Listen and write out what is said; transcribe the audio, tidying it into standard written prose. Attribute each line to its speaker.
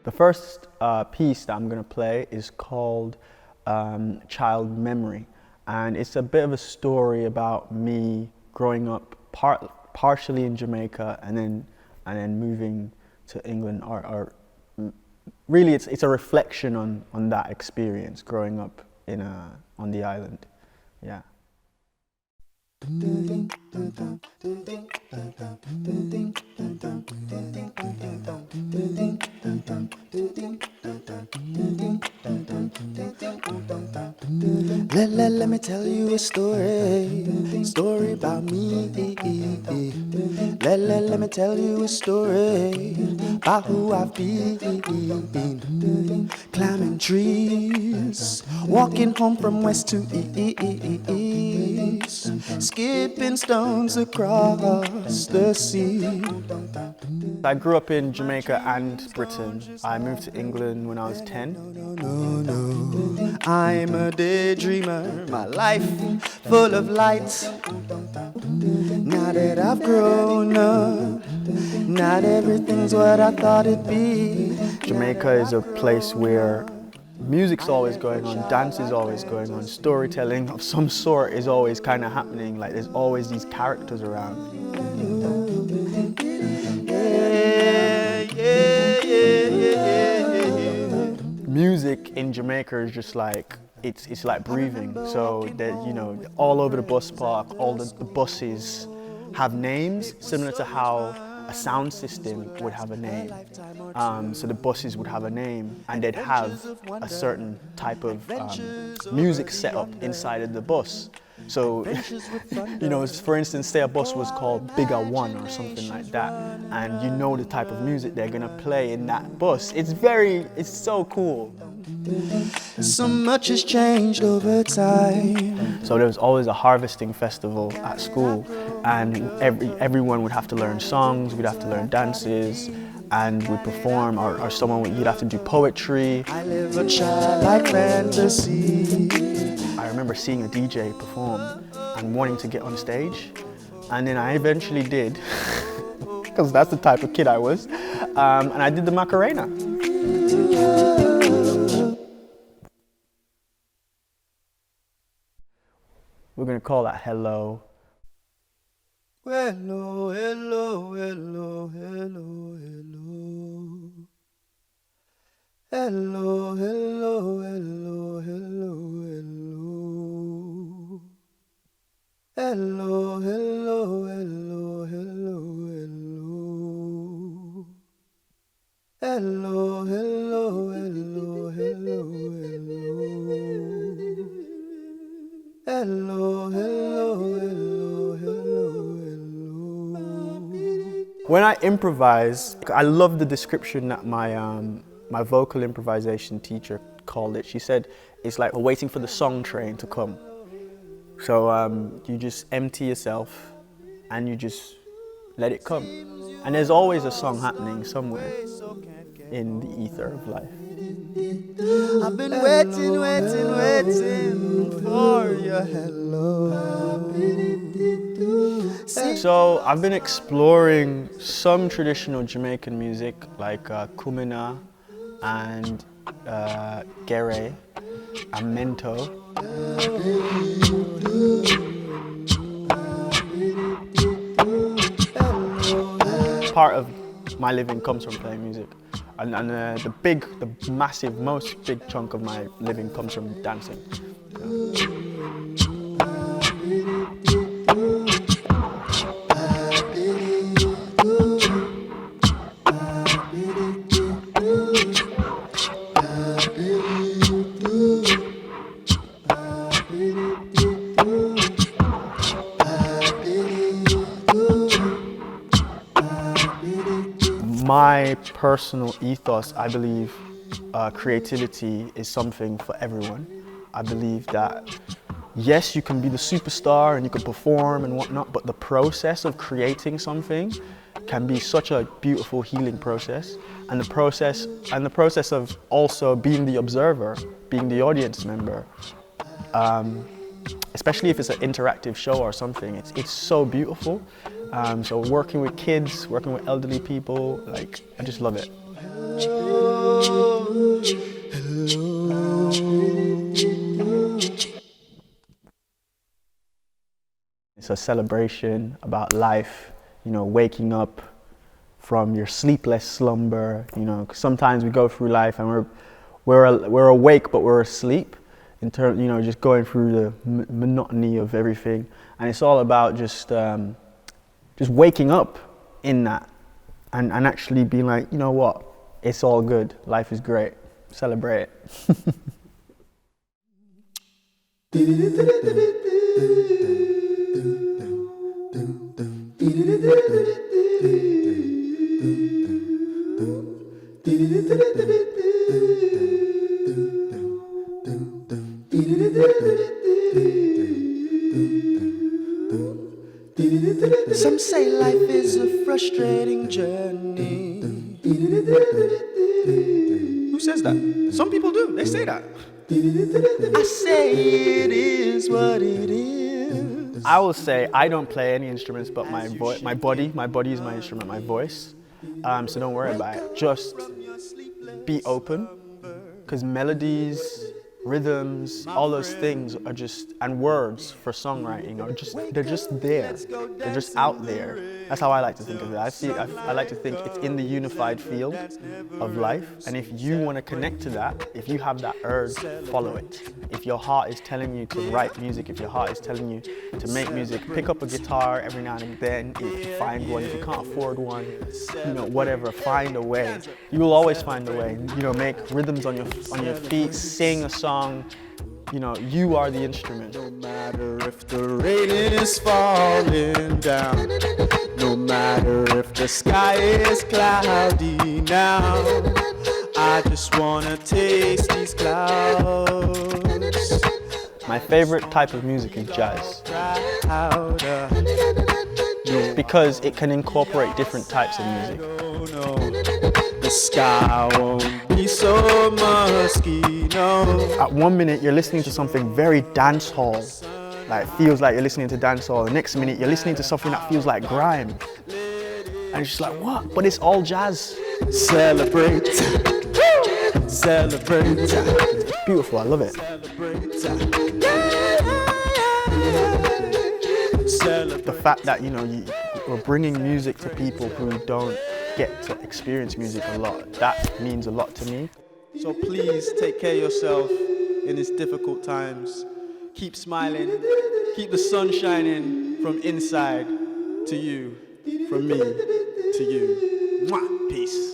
Speaker 1: The first piece that I'm going to play is called Child Memory, and it's a bit of a story about me growing up partially in Jamaica and then moving to England, or really it's a reflection on that experience growing up on the island. Yeah.
Speaker 2: Let me tell you a story about me. Let me tell you a story about who I've been. Climbing trees, walking home from west to east, skipping stones across the sea.
Speaker 1: I grew up in Jamaica and Britain. I moved to England when I was 10.
Speaker 2: No, I'm a daydreamer, my life full of light. Now that I've grown up, not everything's what I thought it'd be.
Speaker 1: Jamaica is a place where music's always going on, dance is always going on, storytelling of some sort is always kind of happening. Like there's always these characters around. Music in Jamaica is just like, it's like breathing. So that, you know, all over the bus park, all the buses have names similar to how a sound system would have a name. So the buses would have a name, and they'd have a certain type of music set up inside of the bus. So, you know, for instance, say a bus was called Bigger One or something like that, and you know the type of music they're gonna play in that bus. It's so cool.
Speaker 2: So much has changed over time.
Speaker 1: So there was always a harvesting festival at school, and everyone would have to learn songs, we'd have to learn dances, and we'd perform, or you'd have to do poetry.
Speaker 2: I live a childlike fantasy.
Speaker 1: I remember seeing a DJ perform and wanting to get on stage, and then I eventually did, because that's the type of kid I was, and I did the Macarena. We're going to call that Hello.
Speaker 2: Hello, hello, hello, hello, hello. Hello, hello, hello, hello, hello. Hello, hello, hello, hello, hello. Hello, hello, hello, hello, hello. Hello, hello, hello, hello, hello.
Speaker 1: When I improvise, I love the description that my vocal improvisation teacher called it. She said it's like waiting for the song train to come. So you just empty yourself and you just let it come. And there's always a song happening somewhere in the ether of life.
Speaker 2: I've been waiting for your hello.
Speaker 1: So I've been exploring some traditional Jamaican music like kumina and gere and mento. Part of my living comes from playing music, and the massive, most big chunk of my living comes from dancing. My personal ethos, I believe creativity is something for everyone. I believe that, yes, you can be the superstar and you can perform and whatnot, but the process of creating something can be such a beautiful healing process. And the process of also being the observer, being the audience member, especially if it's an interactive show or something, it's so beautiful. So working with kids, working with elderly people, like, I just love it. It's a celebration about life, you know, waking up from your sleepless slumber, you know, 'cause sometimes we go through life and we're awake but we're asleep, you know, just going through the monotony of everything, and it's all about just waking up in that and actually being like, you know what, it's all good, life is great, celebrate it.
Speaker 2: Some say life is a frustrating journey. Who says that? Some people do, they say that. I say it is what it is.
Speaker 1: I will say I don't play any instruments but my body is my instrument, my voice. So don't worry about it. Just be open, because melodies, rhythms, all those things are just, and words for songwriting are just, they're just there. They're just out there. That's how I like to think of it. I like to think it's in the unified field of life. And if you want to connect to that, if you have that urge, follow it. If your heart is telling you to write music, if your heart is telling you to make music, pick up a guitar every now and then. If you find one, if you can't afford one, you know, whatever, find a way. You will always find a way. You know, make rhythms on your feet, sing a song. You know, you are the instrument.
Speaker 2: No matter if the rain is falling down, no matter if the sky is cloudy now, I just wanna taste these clouds.
Speaker 1: My favorite type of music is jazz, because it can incorporate different types of music.
Speaker 2: The sky won't be so musky, no.
Speaker 1: At 1 minute you're listening to something very dance hall, like it feels like you're listening to dance hall. The next minute you're listening to something that feels like grime, and it's just like, what? But it's all jazz.
Speaker 2: Celebrate, celebrate.
Speaker 1: It's beautiful, I love it. The fact that, you know, you're bringing music to people who don't get to experience music a lot, that means a lot to me.
Speaker 2: So please take care of yourself in these difficult times. Keep smiling, keep the sun shining from inside to you, from me to you. Mwah. Peace.